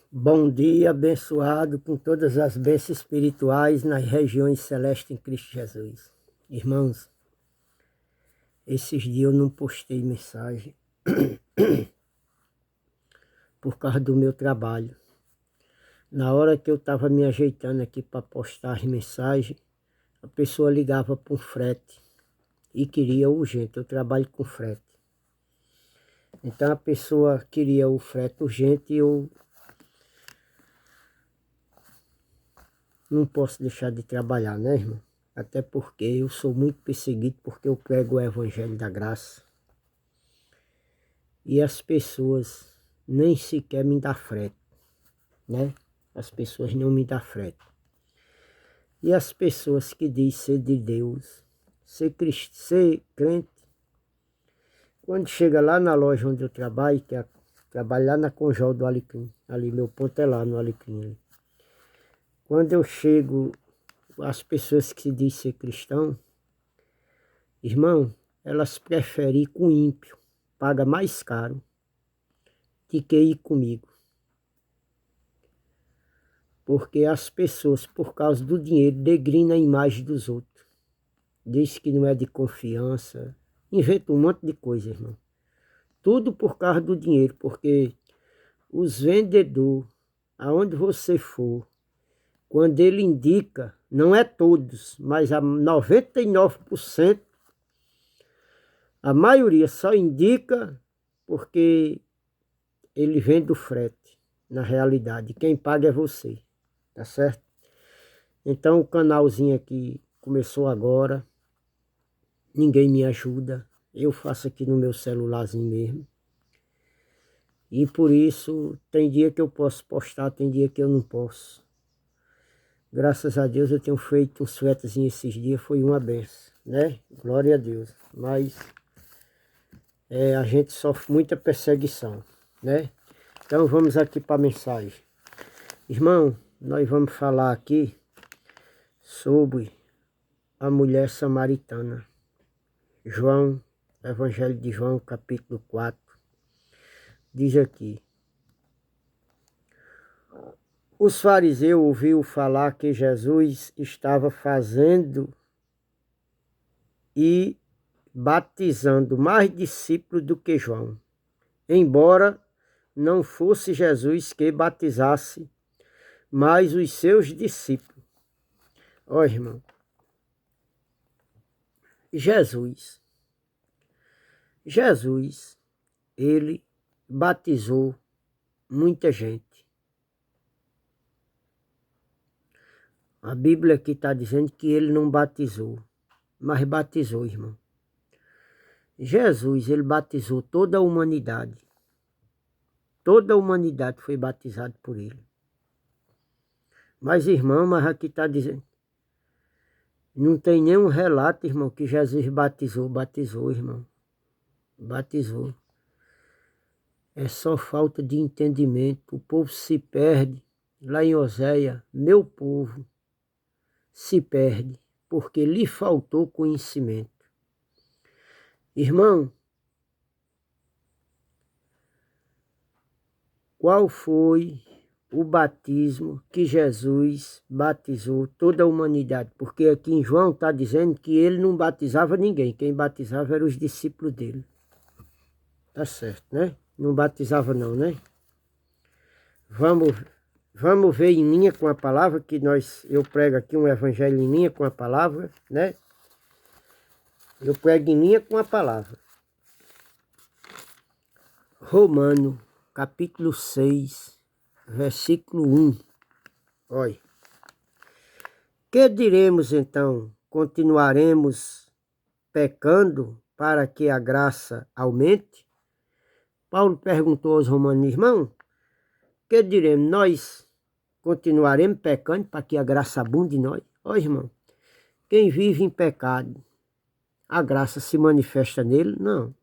Bom dia, abençoado com todas as bênçãos espirituais nas regiões celestes em Cristo Jesus. Irmãos, esses dias eu não postei mensagem por causa do meu trabalho. Na hora que eu estava me ajeitando aqui para postar as mensagens, a pessoa ligava para um frete e queria urgente. Eu trabalho com frete. Então a pessoa queria o frete urgente e eu não posso deixar de trabalhar, né, irmão? Até porque eu sou muito perseguido porque eu prego o Evangelho da Graça. E as pessoas nem sequer me dão frete, né? As pessoas não me dão frete. E as pessoas que dizem ser de Deus, ser crente, quando chega lá na loja onde eu trabalho, trabalho lá na Conjol do Alecrim, ali meu ponto é lá no Alecrim. Ali. Quando eu chego, as pessoas que se dizem ser cristão, irmão, elas preferem ir com ímpio, paga mais caro, do que ir comigo. Porque as pessoas, por causa do dinheiro, degrinam a imagem dos outros. Diz que não é de confiança, inventa um monte de coisa, irmão. Tudo por causa do dinheiro, porque os vendedores, aonde você for, quando ele indica, não é todos, mas a 99%, a maioria só indica porque ele vende o frete. Na realidade, quem paga é você, tá certo? Então o canalzinho aqui começou agora, ninguém me ajuda, eu faço aqui no meu celularzinho mesmo. E por isso, tem dia que eu posso postar, tem dia que eu não posso. Graças a Deus eu tenho feito uns fretazinhos esses dias, foi uma benção, né? Glória a Deus. Mas a gente sofre muita perseguição, né? Então vamos aqui para a mensagem. Irmão, nós vamos falar aqui sobre a mulher samaritana. João, Evangelho de João, capítulo 4, diz aqui: os fariseus ouviram falar que Jesus estava fazendo e batizando mais discípulos do que João, embora não fosse Jesus que batizasse, mas os seus discípulos. Ó, irmão, Jesus, ele batizou muita gente. A Bíblia aqui está dizendo que ele não batizou, mas batizou, irmão. Jesus, ele batizou toda a humanidade. Toda a humanidade foi batizada por ele. Mas, irmão, mas aqui está dizendo, não tem nenhum relato, irmão, que Jesus batizou, irmão. Batizou. É só falta de entendimento. O povo se perde. Lá em Oséia, meu povo se perde, porque lhe faltou conhecimento. Irmão, qual foi o batismo que Jesus batizou toda a humanidade? Porque aqui em João está dizendo que ele não batizava ninguém, quem batizava eram os discípulos dele. Tá certo, né? Não batizava não, né? Vamos ver em linha com a palavra, que eu prego aqui um evangelho em linha com a palavra, né? Eu prego em linha com a palavra. Romano, capítulo 6, versículo 1. Olha. Que diremos então? Continuaremos pecando para que a graça aumente? Paulo perguntou aos romanos: irmão, que diremos? Nós continuaremos pecando para que a graça abunde em nós? Ó, irmão, quem vive em pecado, a graça se manifesta nele? Não.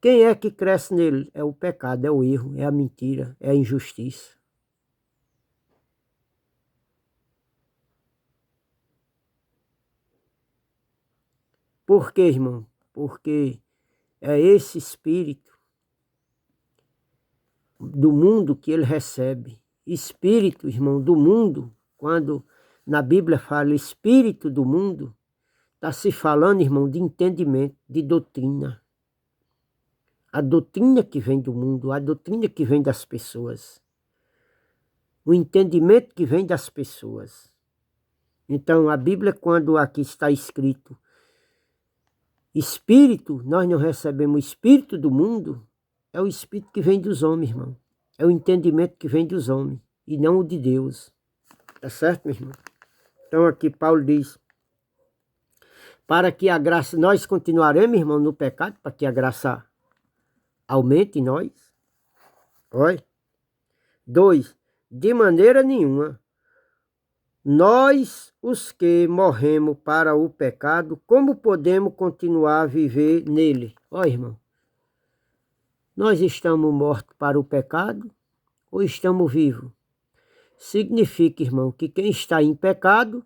Quem é que cresce nele? É o pecado, é o erro, é a mentira, é a injustiça. Por quê, irmão? Porque é esse espírito do mundo que ele recebe. espírito, irmão, do mundo, quando na Bíblia fala espírito do mundo, está se falando, irmão, de entendimento, de doutrina. A doutrina que vem do mundo, a doutrina que vem das pessoas. O entendimento que vem das pessoas. Então, a Bíblia, quando aqui está escrito espírito, nós não recebemos o espírito do mundo, é o espírito que vem dos homens, irmão. É o entendimento que vem dos homens, e não o de Deus. Tá certo, meu irmão? Então, aqui Paulo diz, para que a graça, nós continuaremos, irmão, no pecado, para que a graça aumente em nós. Olha. 2. De maneira nenhuma. Nós, os que morremos para o pecado, como podemos continuar a viver nele? Olha, irmão. Nós estamos mortos para o pecado ou estamos vivos? Significa, irmão, que quem está em pecado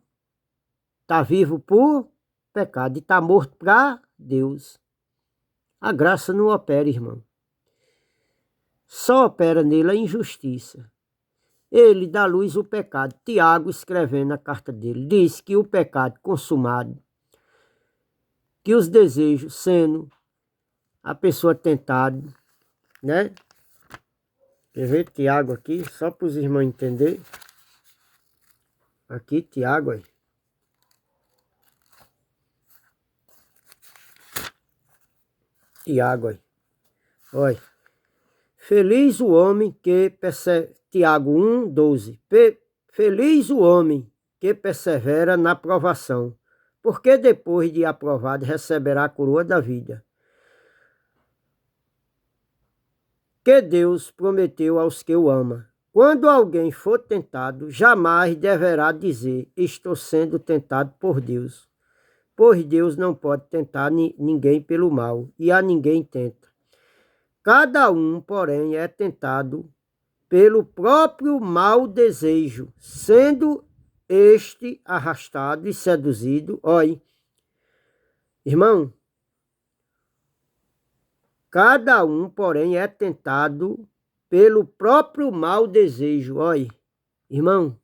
está vivo por pecado e está morto para Deus. A graça não opera, irmão. Só opera nele a injustiça. Ele dá luz ao pecado. Tiago, escrevendo na carta dele, diz que o pecado consumado, que os desejos, sendo a pessoa tentada, né? Quer ver Tiago aqui, só para os irmãos entenderem. Aqui, Tiago, aí. Tiago, aí. Olha. Feliz o homem que persevera. Tiago 1, 12. Feliz o homem que persevera na provação, porque depois de aprovado receberá a coroa da vida, que Deus prometeu aos que o amam. Quando alguém for tentado, jamais deverá dizer, estou sendo tentado por Deus. Pois Deus não pode tentar ninguém pelo mal, e a ninguém tenta. Cada um, porém, é tentado pelo próprio mau desejo, sendo este arrastado e seduzido. Olha, irmão, cada um, porém, é tentado pelo próprio mau desejo. Olha, irmão,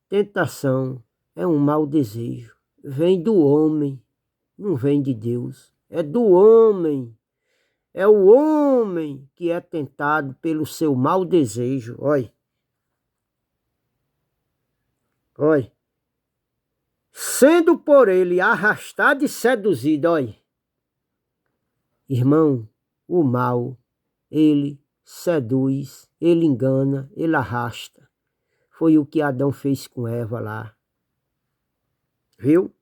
tentação é um mau desejo. Vem do homem, não vem de Deus. É do homem. É o homem que é tentado pelo seu mau desejo. Olha. Olha. Sendo por ele arrastado e seduzido. Olha. Irmão, o mal, ele seduz, ele engana, ele arrasta. Foi o que Adão fez com Eva lá. Viu?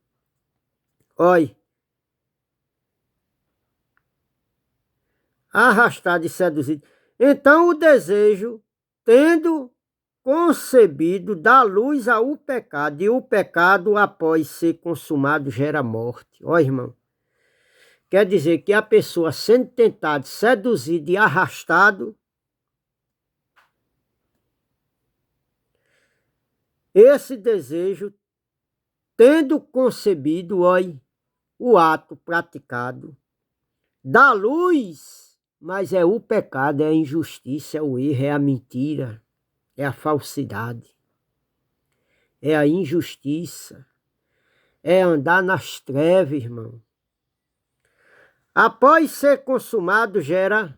Olha. Arrastado e seduzido. Então o desejo, tendo concebido, dá luz ao pecado, e o pecado, após ser consumado, gera morte. Ó, irmão, quer dizer que a pessoa sendo tentada, seduzida e arrastado, esse desejo, tendo concebido, olha, o ato praticado, dá luz. Mas é o pecado, é a injustiça, é o erro, é a mentira, é a falsidade, é a injustiça, é andar nas trevas, irmão. Após ser consumado, gera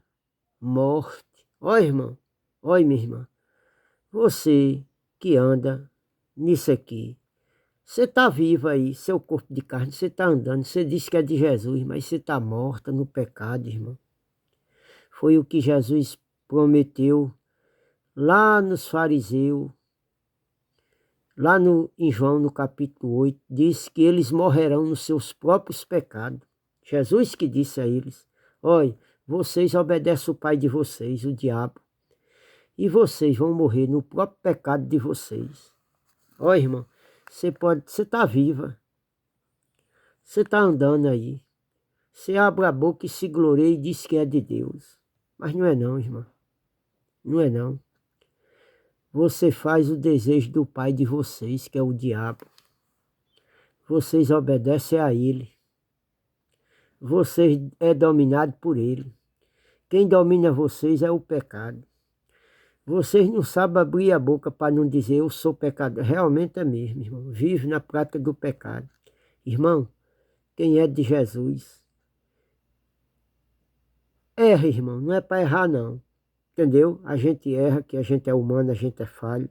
morte. Ó, irmão, ó, minha irmã, você que anda nisso aqui, você está vivo aí, seu corpo de carne, você está andando, você diz que é de Jesus, mas você está morta no pecado, irmão. Foi o que Jesus prometeu lá nos fariseus, lá em João, no capítulo 8, diz que eles morrerão nos seus próprios pecados. Jesus que disse a eles, olha, vocês obedecem o pai de vocês, o diabo, e vocês vão morrer no próprio pecado de vocês. Olha, irmão, você está viva, você está andando aí, você abre a boca e se gloria e diz que é de Deus. Mas não é não, irmão. Não é não. Você faz o desejo do pai de vocês, que é o diabo. Vocês obedecem a ele. Vocês é dominado por ele. Quem domina vocês é o pecado. Vocês não sabem abrir a boca para não dizer eu sou pecador. Realmente é mesmo, irmão. Vive na prática do pecado. Irmão, quem é de Jesus, erra, irmão. Não é para errar, não. Entendeu? A gente erra, que a gente é humano, a gente é falho.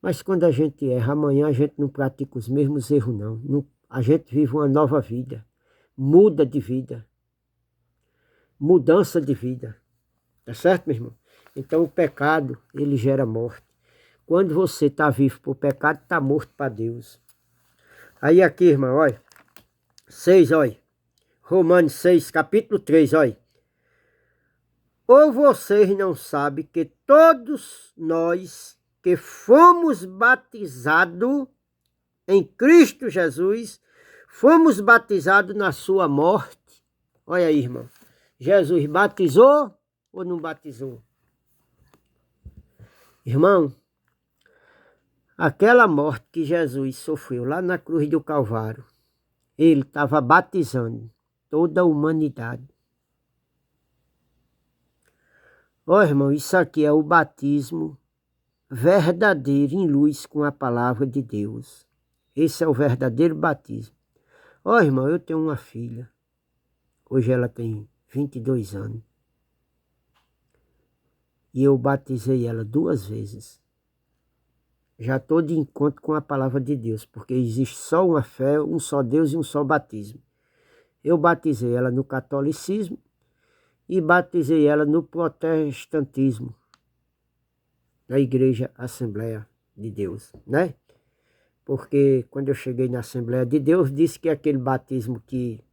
Mas quando a gente erra, amanhã a gente não pratica os mesmos erros, não. A gente vive uma nova vida. Muda de vida. Mudança de vida. Tá certo, meu irmão? Então o pecado, ele gera morte. Quando você está vivo por pecado, está morto para Deus. Aí aqui, irmão, olha. 6, olha. Romanos 6, capítulo 3, olha. Ou vocês não sabem que todos nós que fomos batizados em Cristo Jesus, fomos batizados na sua morte. Olha aí, irmão. Jesus batizou ou não batizou? Irmão, aquela morte que Jesus sofreu lá na cruz do Calvário, ele estava batizando toda a humanidade. Ó, irmão, isso aqui é o batismo verdadeiro em luz com a palavra de Deus. Esse é o verdadeiro batismo. Ó, irmão, eu tenho uma filha. Hoje ela tem 22 anos. E eu batizei ela 2 vezes. Já estou de encontro com a palavra de Deus, porque existe só uma fé, um só Deus e um só batismo. Eu batizei ela no catolicismo e batizei ela no protestantismo, na Igreja Assembleia de Deus, né? Porque quando eu cheguei na Assembleia de Deus, disse que aquele batismo que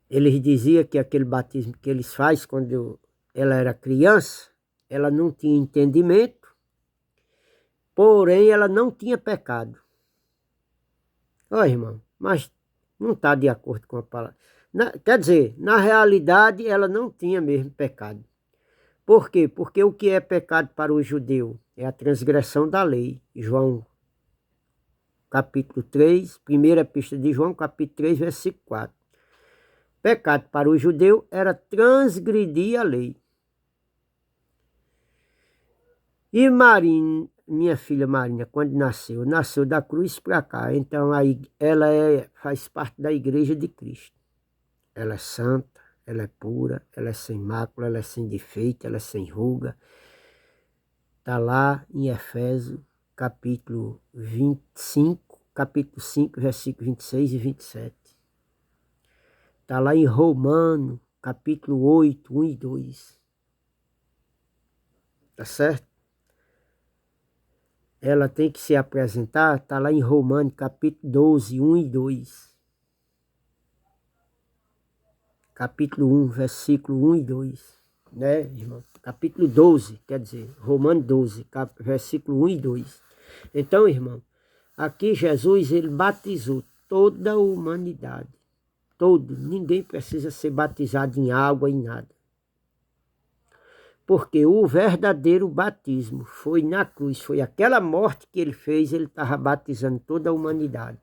eles diziam que aquele batismo que eles fazem quando ela era criança, ela não tinha entendimento, porém ela não tinha pecado. Ó, irmão, mas não está de acordo com a palavra. Quer dizer, na realidade ela não tinha mesmo pecado. Por quê? Porque o que é pecado para o judeu é a transgressão da lei. João capítulo 3, primeira epístola de João, capítulo 3, versículo 4. Pecado para o judeu era transgredir a lei. E Marinha, minha filha Marinha, quando nasceu da cruz para cá. Então aí ela faz parte da igreja de Cristo. Ela é santa, ela é pura, ela é sem mácula, ela é sem defeito, ela é sem ruga. Está lá em Efésios, capítulo 25, capítulo 5, versículo 26 e 27. Está lá em Romano, capítulo 8, 1 e 2. Tá certo? Ela tem que se apresentar, está lá em Romano, capítulo 12, 1 e 2. Capítulo 1, versículo 1 e 2. Né, irmão? Capítulo 12, quer dizer, Romano 12, versículo 1 e 2. Então, irmão, aqui Jesus, ele batizou toda a humanidade. Todo, ninguém precisa ser batizado em água, em nada. Porque o verdadeiro batismo foi na cruz, foi aquela morte que ele fez, ele estava batizando toda a humanidade.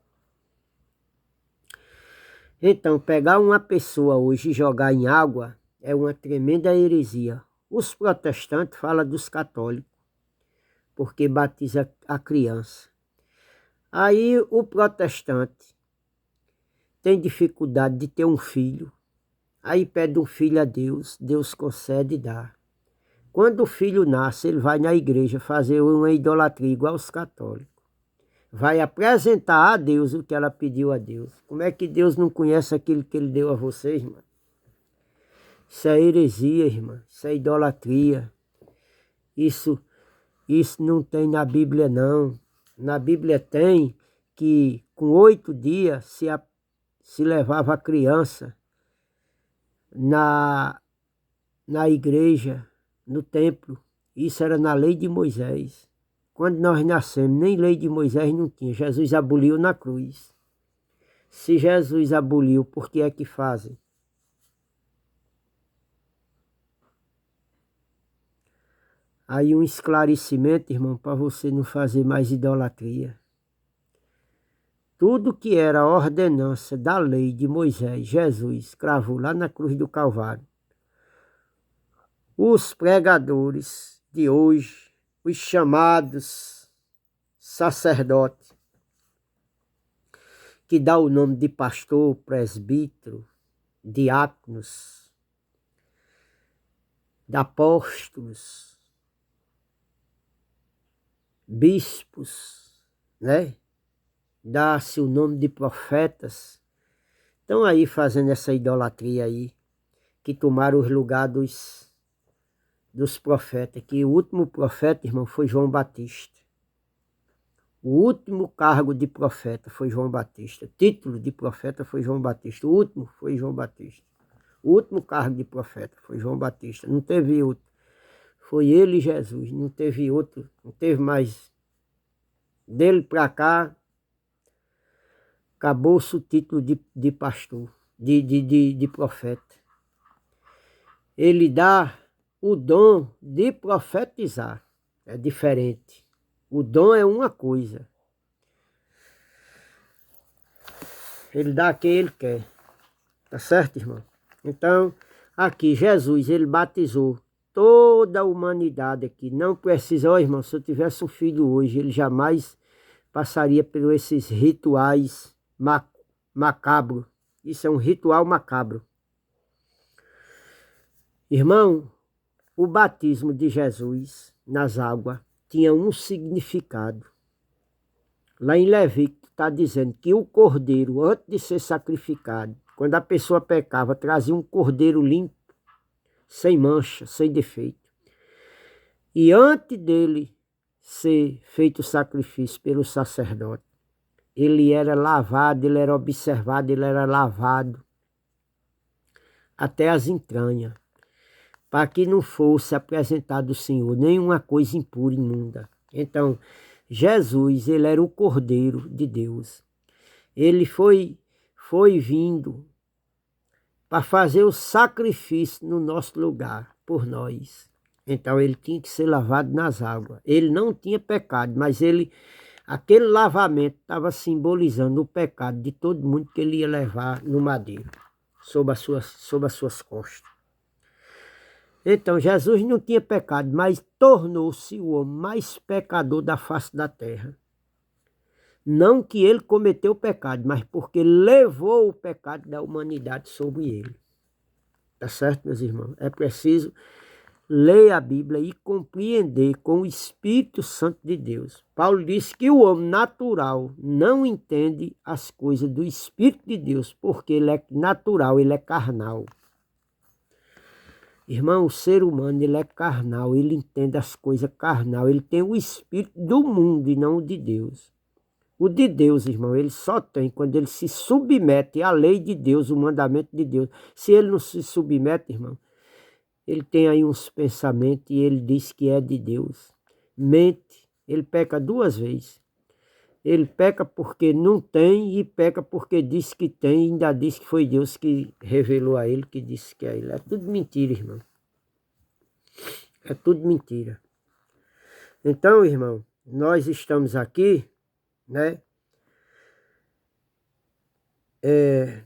Então, pegar uma pessoa hoje e jogar em água é uma tremenda heresia. Os protestantes falam dos católicos, porque batiza a criança. Aí o protestante tem dificuldade de ter um filho, aí pede um filho a Deus, Deus concede e dá. Quando o filho nasce, ele vai na igreja fazer uma idolatria igual aos católicos. Vai apresentar a Deus o que ela pediu a Deus. Como é que Deus não conhece aquilo que ele deu a vocês, irmã? Isso é heresia, irmã. Isso é idolatria. Isso não tem na Bíblia, não. Na Bíblia tem que com 8 dias se levava a criança na igreja, no templo. Isso era na lei de Moisés. Quando nós nascemos, nem lei de Moisés não tinha. Jesus aboliu na cruz. Se Jesus aboliu, por que é que fazem? Aí um esclarecimento, irmão, para você não fazer mais idolatria. Tudo que era ordenança da lei de Moisés, Jesus cravou lá na cruz do Calvário. os pregadores de hoje, os chamados sacerdotes, que dá o nome de pastor, presbítero, diáconos, de apóstolos, bispos, né? Dá-se o nome de profetas. Estão aí fazendo essa idolatria aí, que tomaram os lugares dos profetas, que o último profeta, irmão, foi João Batista. O último cargo de profeta foi João Batista. O título de profeta foi João Batista. O último foi João Batista. O último cargo de profeta foi João Batista. Não teve outro. Foi ele e Jesus. Não teve outro. Não teve mais. Dele para cá, acabou-se o título de pastor, de profeta. Ele dá o dom de profetizar. É diferente. O dom é uma coisa. Ele dá a quem ele quer. Tá certo, irmão? Então, aqui, Jesus, ele batizou toda a humanidade aqui. Não precisa, ó irmão, se eu tivesse um filho hoje, ele jamais passaria por esses rituais macabros. Isso é um ritual macabro. Irmão, o batismo de Jesus nas águas tinha um significado. Lá em Levítico está dizendo que o cordeiro, antes de ser sacrificado, quando a pessoa pecava, trazia um cordeiro limpo, sem mancha, sem defeito. E antes dele ser feito o sacrifício pelo sacerdote, ele era lavado, ele era observado, ele era lavado até as entranhas, para que não fosse apresentado ao Senhor nenhuma coisa impura, imunda. Então, Jesus, ele era o Cordeiro de Deus. Ele foi vindo para fazer o sacrifício no nosso lugar, por nós. Então, ele tinha que ser lavado nas águas. Ele não tinha pecado, mas aquele lavamento estava simbolizando o pecado de todo mundo que ele ia levar no madeiro, sob as suas costas. Então, Jesus não tinha pecado, mas tornou-se o homem mais pecador da face da terra. Não que ele cometeu o pecado, mas porque levou o pecado da humanidade sobre ele. Tá certo, meus irmãos? É preciso ler a Bíblia e compreender com o Espírito Santo de Deus. Paulo disse que o homem natural não entende as coisas do Espírito de Deus, porque ele é natural, ele é carnal. Irmão, o ser humano, ele é carnal, ele entende as coisas carnal, ele tem o espírito do mundo e não o de Deus. O de Deus, irmão, ele só tem quando ele se submete à lei de Deus, o mandamento de Deus. Se ele não se submete, irmão, ele tem aí uns pensamentos e ele diz que é de Deus. Mente, ele peca duas vezes. Ele peca porque não tem e peca porque diz que tem e ainda diz que foi Deus que revelou a ele, que disse que é ele. É tudo mentira, irmão. É tudo mentira. Então, irmão, nós estamos aqui, né?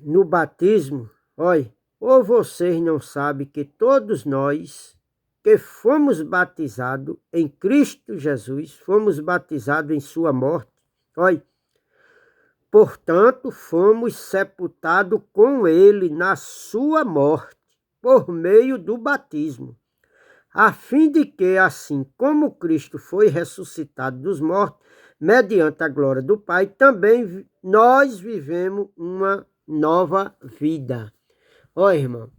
No batismo, olha, ou vocês não sabem que todos nós que fomos batizados em Cristo Jesus, fomos batizados em sua morte. Olha, portanto, fomos sepultados com ele na sua morte, por meio do batismo, a fim de que, assim como Cristo foi ressuscitado dos mortos, mediante a glória do Pai, também nós vivemos uma nova vida. Olha, irmão,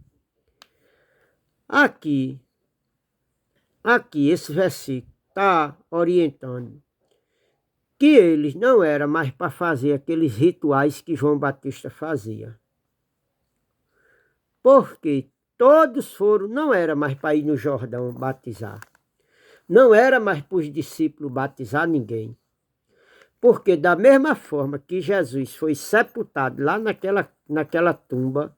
aqui esse versículo está orientando que eles não eram mais para fazer aqueles rituais que João Batista fazia. Porque todos foram, não era mais para ir no Jordão batizar. Não era mais para os discípulos batizar ninguém. Porque da mesma forma que Jesus foi sepultado lá naquela tumba,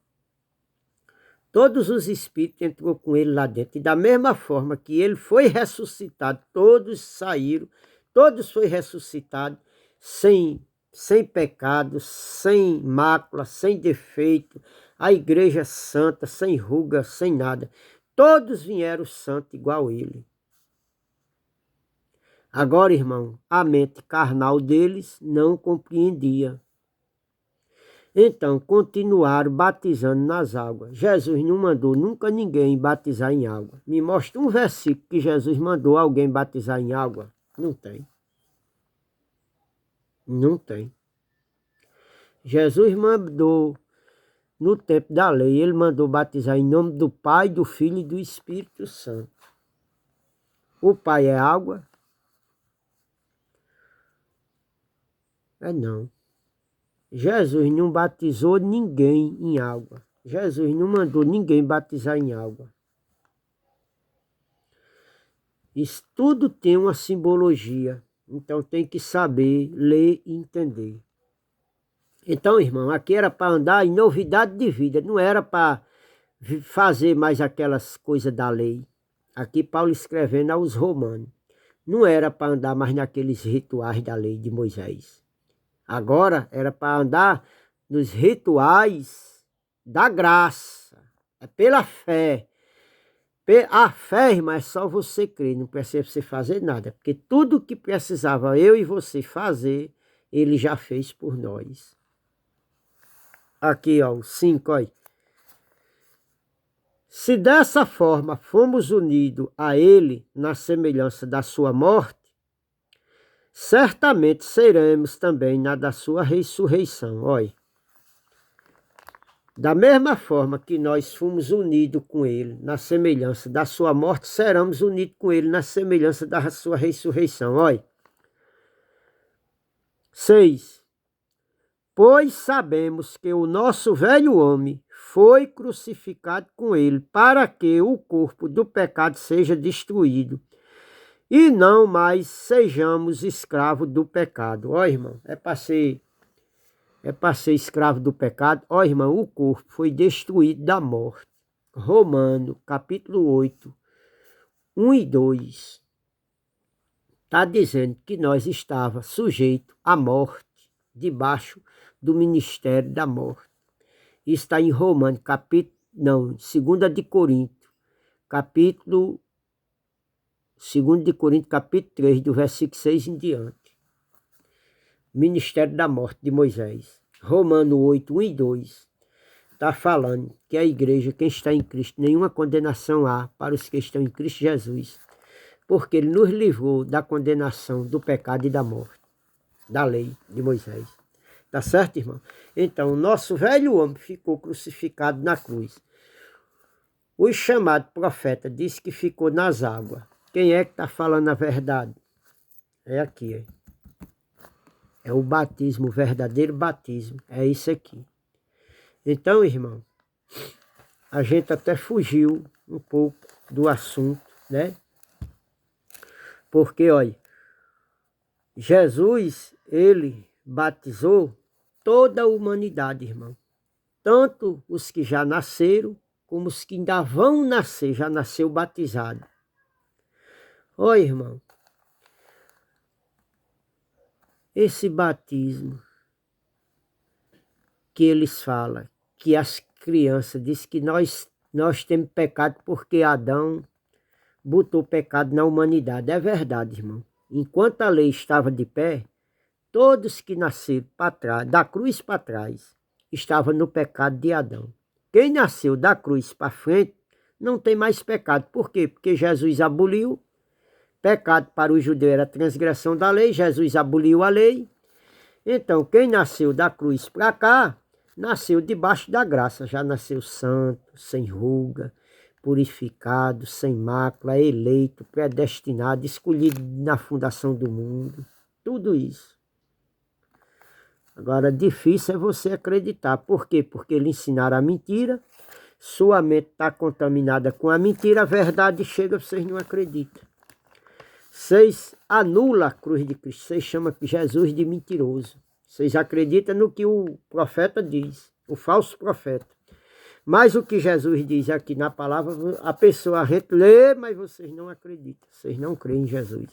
todos os espíritos entrou com ele lá dentro. E da mesma forma que ele foi ressuscitado, todos saíram. Todos foram ressuscitados sem pecado, sem mácula, sem defeito. A igreja santa, sem ruga, sem nada. todos vieram santos igual ele. Agora, irmão, a mente carnal deles não compreendia. Então, continuaram batizando nas águas. Jesus não mandou nunca ninguém batizar em água. Me mostra um versículo que Jesus mandou alguém batizar em água. Não tem. Não tem. Jesus mandou, no tempo da lei, ele mandou batizar em nome do Pai, do Filho e do Espírito Santo. O Pai é água? É não. Jesus não batizou ninguém em água. Jesus não mandou ninguém batizar em água. Isso tudo tem uma simbologia. Então tem que saber ler e entender. Então, irmão, aqui era para andar em novidade de vida. Não era para fazer mais aquelas coisas da lei. Aqui Paulo escrevendo aos romanos. Não era para andar mais naqueles rituais da lei de Moisés. Agora era para andar nos rituais da graça. É pela fé. A fé, irmão, é só você crer, não precisa você fazer nada. Porque tudo que precisava eu e você fazer, ele já fez por nós. Aqui, ó, o 5, ó. Se dessa forma fomos unidos a ele na semelhança da sua morte, certamente seremos também na da sua ressurreição. Olha, da mesma forma que nós fomos unidos com ele na semelhança da sua morte, seremos unidos com ele na semelhança da sua ressurreição. Olha. 6. Pois sabemos que o nosso velho homem foi crucificado com ele para que o corpo do pecado seja destruído e não mais sejamos escravos do pecado. Ó, irmão, é para ser escravo do pecado. Ó, irmão, o corpo foi destruído da morte. Romano, capítulo 8, 1 e 2. Está dizendo que nós estávamos sujeitos à morte, debaixo do ministério da morte. Isso está em Romano, não, 2 de Coríntios, capítulo 2 de Coríntios, capítulo 3, do versículo 6 em diante. Ministério da morte de Moisés. Romano 8, 1 e 2. Está falando que a igreja, quem está em Cristo, nenhuma condenação há para os que estão em Cristo Jesus. Porque ele nos livrou da condenação do pecado e da morte, da lei de Moisés. Tá certo, irmão? Então, o nosso velho homem ficou crucificado na cruz. O chamado profeta disse que ficou nas águas. Quem é que está falando a verdade? É aqui, é o batismo, o verdadeiro batismo. É isso aqui. Então, irmão, a gente até fugiu um pouco do assunto, né? Porque, olha, Jesus, ele batizou toda a humanidade, irmão. Tanto os que já nasceram, como os que ainda vão nascer, já nasceu batizado. Olha, irmão, esse batismo que eles falam, que as crianças dizem que nós temos pecado porque Adão botou pecado na humanidade. É verdade, irmão. Enquanto a lei estava de pé, todos que nasceram para trás, da cruz para trás, estavam no pecado de Adão. Quem nasceu da cruz para frente não tem mais pecado. Por quê? Porque Jesus aboliu. Pecado para o judeu era transgressão da lei, Jesus aboliu a lei. Então, quem nasceu da cruz para cá, nasceu debaixo da graça. Já nasceu santo, sem ruga, purificado, sem mácula, eleito, predestinado, escolhido na fundação do mundo. Tudo isso. Agora, difícil é você acreditar. Por quê? Porque ele ensinaram a mentira, sua mente está contaminada com a mentira, a verdade chega, vocês não acreditam. Vocês anulam a cruz de Cristo, vocês chamam Jesus de mentiroso. Vocês acreditam no que o profeta diz, o falso profeta. Mas o que Jesus diz aqui na palavra, a pessoa a gente lê, mas vocês não acreditam, vocês não creem em Jesus.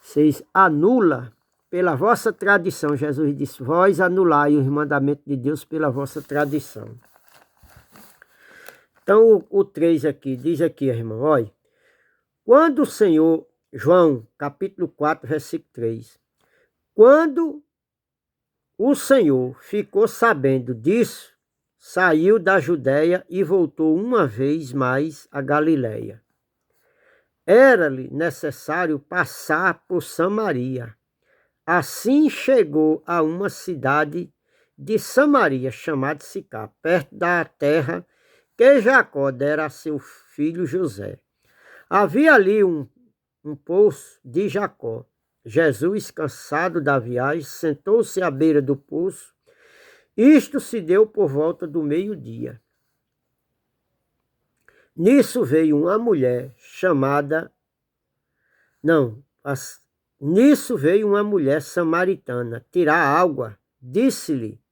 Vocês anulam pela vossa tradição. Jesus disse, vós anulai os mandamentos de Deus pela vossa tradição. Então o 3 aqui, diz aqui, irmão, olha. Quando o Senhor, João, capítulo 4, versículo 3. Quando o Senhor ficou sabendo disso, saiu da Judéia e voltou uma vez mais a Galiléia. Era-lhe necessário passar por Samaria. Assim chegou a uma cidade de Samaria, chamada Sicar, perto da terra que Jacó dera a seu filho José. Havia ali um poço de Jacó. Jesus, cansado da viagem, sentou-se à beira do poço. Isto se deu por volta do meio-dia. Nisso veio uma mulher chamada... Nisso veio uma mulher samaritana tirar água. Disse-lhe